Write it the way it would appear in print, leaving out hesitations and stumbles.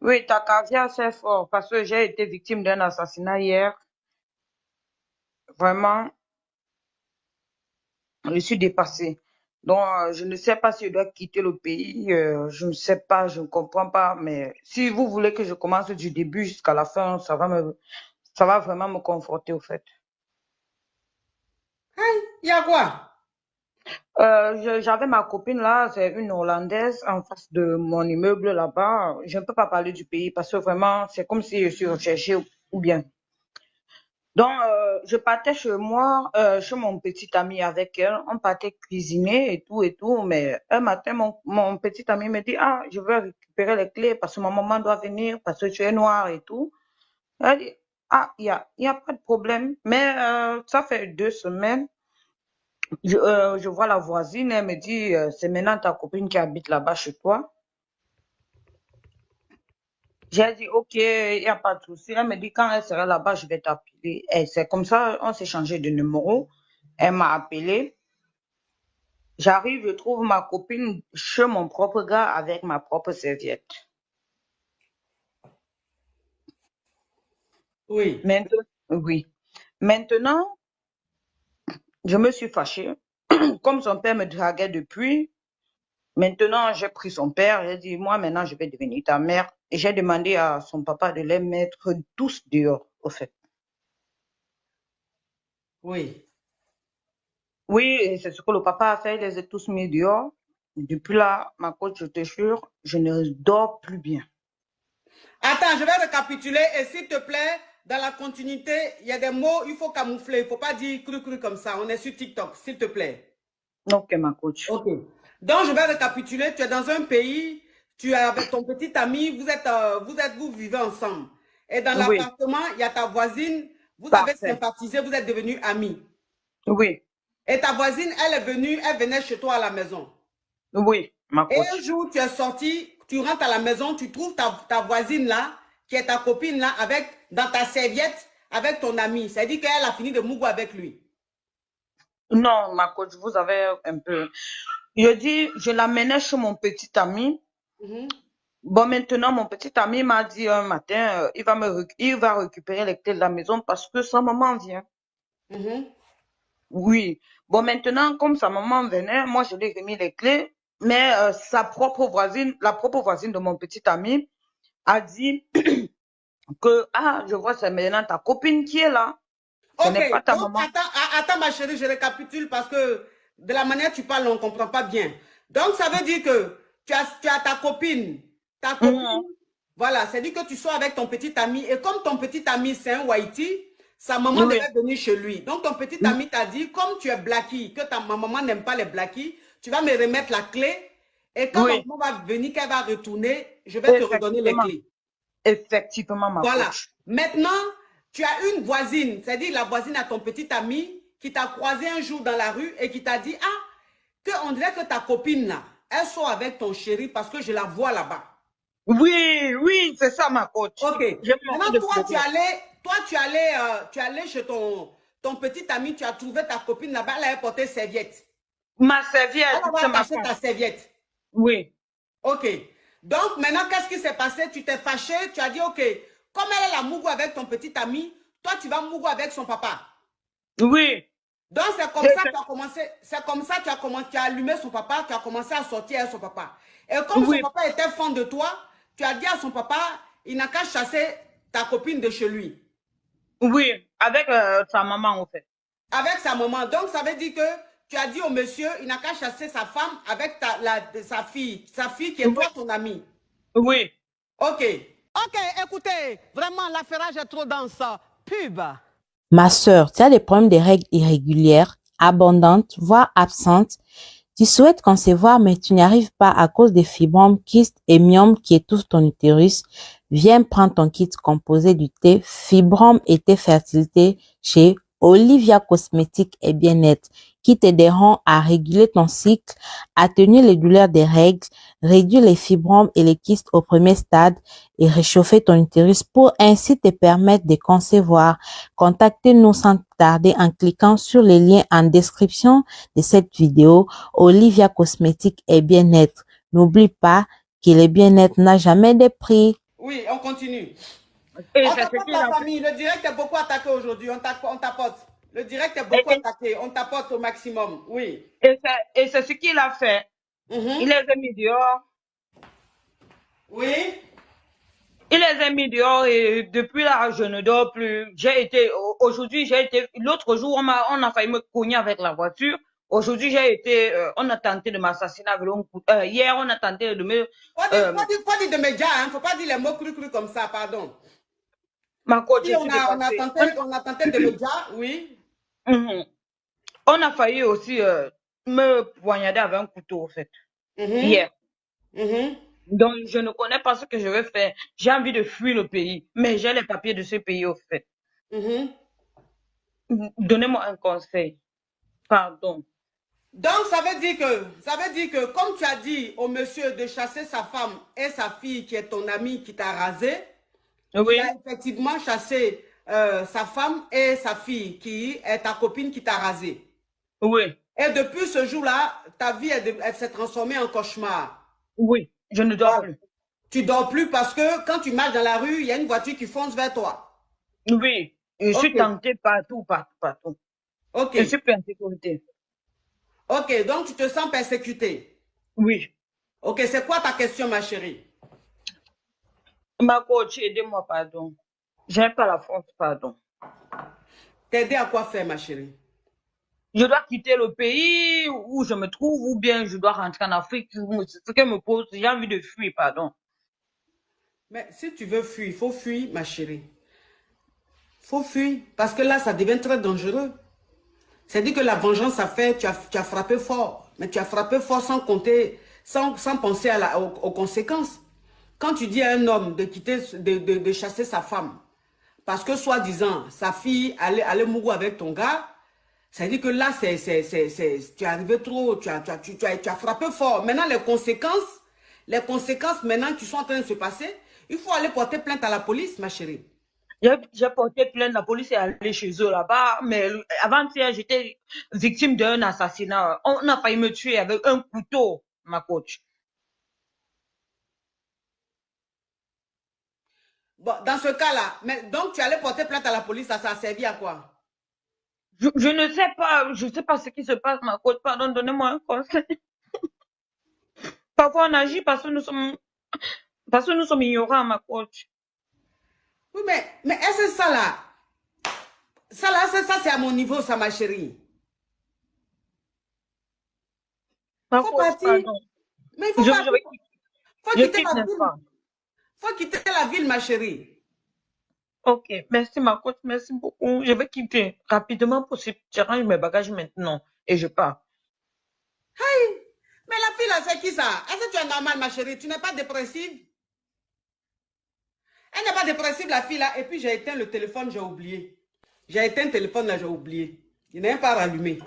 Oui, ta caviar, c'est fort parce que j'ai été victime d'un assassinat hier. Vraiment, je suis dépassée. Donc, je ne sais pas si je dois quitter le pays. Je ne sais pas, je ne comprends pas. Mais si vous voulez que je commence du début jusqu'à la fin, ça va vraiment me conforter au fait. Aïe, il y a quoi? J'avais ma copine là, c'est une Hollandaise en face de mon immeuble là-bas. Je ne peux pas parler du pays parce que vraiment, c'est comme si je suis recherchée ou bien. Donc, je partais chez moi, chez mon petit ami avec elle. On partait cuisiner et tout. Mais un matin, mon petit ami me dit, ah, je veux récupérer les clés parce que ma maman doit venir parce que tu es noire et tout. Elle dit, ah, il y a pas de problème. Mais ça fait 2 semaines. Je vois la voisine, elle me dit, c'est maintenant ta copine qui habite là-bas chez toi. J'ai dit, ok, il n'y a pas de souci. Elle me dit, quand elle sera là-bas, je vais t'appeler. Et c'est comme ça, on s'est changé de numéro. Elle m'a appelé. J'arrive, je trouve ma copine chez mon propre gars avec ma propre serviette. Oui. Maintenant, oui. Maintenant, je me suis fâchée. Comme son père me draguait depuis, maintenant, j'ai pris son père. J'ai dit, moi, maintenant, je vais devenir ta mère. Et j'ai demandé à son papa de les mettre tous dehors, au fait. Oui. Oui, et c'est ce que le papa a fait. Il les a tous mis dehors. Depuis là, ma coach, je te jure, je ne dors plus bien. Attends, je vais récapituler et s'il te plaît, dans la continuité, il y a des mots, il faut camoufler. Il ne faut pas dire cru comme ça. On est sur TikTok, s'il te plaît. Ok, ma coach. Ok. Donc, je vais récapituler. Tu es dans un pays, tu es avec ton petit ami, vous vivez ensemble. Et dans Oui, l'appartement, il y a ta voisine, vous avez parfait. sympathisé, vous êtes devenus amis. Oui, Et ta voisine, elle venait chez toi à la maison. oui, ma Et un coach. jour, tu es sorti, tu rentres à la maison, tu trouves ta voisine là, qui est ta copine là, dans ta serviette, avec ton ami. Ça dit qu'elle a fini de mougou avec lui. Non, ma coach, vous avez un peu. Je dis, je l'amenais chez mon petit ami. Mhm, Bon, maintenant, mon petit ami m'a dit un matin, il va récupérer les clés de la maison parce que sa maman vient. mhm. Oui. Bon, maintenant, comme sa maman venait, moi, je lui ai remis les clés. Mais sa propre voisine, la propre voisine de mon petit ami, a dit que, ah, je vois, c'est maintenant ta copine qui est là. Ce Ok, n'est pas ta donc maman. attends ma chérie, je récapitule parce que de la manière que tu parles, on ne comprend pas bien. Donc ça veut dire que tu as ta copine, Mhm. voilà, c'est dit que tu sois avec ton petit ami et comme ton petit ami c'est un Whitey, sa maman Oui. devait venir chez lui. Donc ton petit ami t'a dit, comme tu es Blackie, que ma maman n'aime pas les Blackies, tu vas me remettre la clé et quand ma Oui. maman va venir, qu'elle va retourner, je vais te redonner les Effectivement. clés. Effectivement, ma Voilà. coach. Maintenant, tu as une voisine, c'est-à-dire la voisine à ton petit ami, qui t'a croisé un jour dans la rue et qui t'a dit, ah, on dirait que ta copine là, elle sort avec ton chéri parce que je la vois là-bas. Oui, oui, c'est ça, ma coach. Ok. J'ai pas Maintenant, de problème. tu allais chez ton petit ami, tu as trouvé ta copine là-bas, elle avait porté serviette. Ma Elle serviette, avait c'est ma attaché femme. ta serviette. Oui. Ok. Donc, maintenant, qu'est-ce qui s'est passé? Tu t'es fâché, tu as dit, ok, comme elle est la mougou avec ton petit ami, toi, tu vas mougou avec son papa. Oui. Donc, Je- c'est comme ça que tu as commencé, tu as allumé son papa, tu as commencé à sortir avec son papa. Et comme son Oui. papa était fan de toi, tu as dit à son papa, il n'a qu'à chasser ta copine de chez lui. Oui. Avec sa maman, en fait. Avec sa maman. Donc, ça veut dire que tu as dit au monsieur, il n'a qu'à chasser sa femme avec sa fille qui est Oui. toi, ton ami. Oui. Ok. Ok, écoutez, vraiment, l'affairage est trop dense. Pub. Ma sœur, tu as des problèmes de règles irrégulières, abondantes, voire absentes. Tu souhaites concevoir, mais tu n'y arrives pas à cause des fibromes, kystes et myomes qui étouffent ton utérus. Viens prendre ton kit composé du thé Fibromes et thé fertilité chez Olivia Cosmétiques et Bien-être, qui t'aideront à réguler ton cycle, atténuer les douleurs des règles, réduire les fibromes et les kystes au premier stade et réchauffer ton utérus pour ainsi te permettre de concevoir. Contactez-nous sans tarder en cliquant sur les liens en description de cette vidéo. Olivia Cosmétiques et Bien-être. N'oublie pas que le bien-être n'a jamais de prix. Oui, on continue. Et On c'est ce tapote qu'il la a fait. famille. Le direct est beaucoup attaqué aujourd'hui. On tapote. Le direct est Et, beaucoup attaqué. On tapote au maximum. Oui. et c'est ce qu'il a fait. Il Mhm. les a mis dehors. Oui. Il les a mis dehors et depuis là, je ne dors plus. Aujourd'hui, l'autre jour, on a failli me cogner avec la voiture. Aujourd'hui, on a tenté de m'assassiner avec un coup. Hier, on a tenté de me, euh, Faut dire de médias, hein. Faut pas dire les mots crus comme ça, pardon. ma coach, Si je suis dépassée. on a tenté de médias, oui. Mhm. On a failli aussi, me poignarder avec un couteau, en fait. Mhm. Hier. Mhm. Donc, je ne connais pas ce que je vais faire. J'ai envie de fuir le pays, mais j'ai les papiers de ce pays, au fait. Mhm. Donnez-moi un conseil. Pardon. Donc, ça veut dire que, comme tu as dit au monsieur de chasser sa femme et sa fille qui est ton amie qui t'a rasé, il a Oui, effectivement chassé sa femme et sa fille qui est ta copine qui t'a rasé. oui, Et depuis ce jour-là, ta vie, elle s'est transformée en cauchemar. oui. Je ne dors Voilà. plus. Tu dors plus parce que quand tu marches dans la rue, il y a une voiture qui fonce vers toi. Oui, je Ok, suis tentée partout, partout, partout. ok, Je suis plus en sécurité. ok. Donc, tu te sens persécuté. Oui. Ok, c'est quoi ta question, ma chérie? Ma coach, aidez-moi, pardon. J'ai pas la force, pardon. T'aider à quoi faire, ma chérie? Je dois quitter le pays où je me trouve ou bien je dois rentrer en Afrique. Ce qu'elle me pose, j'ai envie de fuir, pardon. Mais si tu veux fuir, il faut fuir, ma chérie. Il faut fuir. Parce que là, ça devient très dangereux. C'est-à-dire que la vengeance, ça fait, tu as frappé fort. Mais tu as frappé fort sans compter, sans penser aux conséquences. Quand tu dis à un homme de quitter, de chasser sa femme, parce que soi-disant, sa fille allait mourir avec ton gars, ça veut dire que là, tu es arrivé trop, tu as frappé fort. Maintenant, les conséquences maintenant qui sont en train de se passer, il faut aller porter plainte à la police, ma chérie. J'ai porté plainte, la police est allée chez eux là-bas, mais avant-hier, j'étais victime d'un assassinat. On a failli me tuer avec un couteau, ma coach. Bon, dans ce cas-là, donc tu allais porter plainte à la police, ça a servi à quoi? Je ne sais pas, je sais pas ce qui se passe, ma coach. Pardon, donnez-moi un conseil. Parfois, on agit parce que nous sommes ignorants, ma coach. Oui, mais est-ce que ça c'est à mon niveau, ça, ma chérie. Ma Faut coach, partir. pardon. Mais il faut Je partir. vais quitter. Faut Je quitter quitte, la n'est-ce ville. pas? Faut quitter la ville, ma chérie. Ok, merci, ma coach, merci beaucoup. Je vais quitter rapidement possible. Je range mes bagages maintenant et je pars. Mais la fille là, c'est qui ça? Est-ce que tu es normale, ma chérie? Tu n'es pas dépressive? Elle n'est pas dépressive, la fille là. Et puis j'ai éteint le téléphone, j'ai oublié. J'ai éteint le téléphone là, j'ai oublié. Il n'est pas rallumé.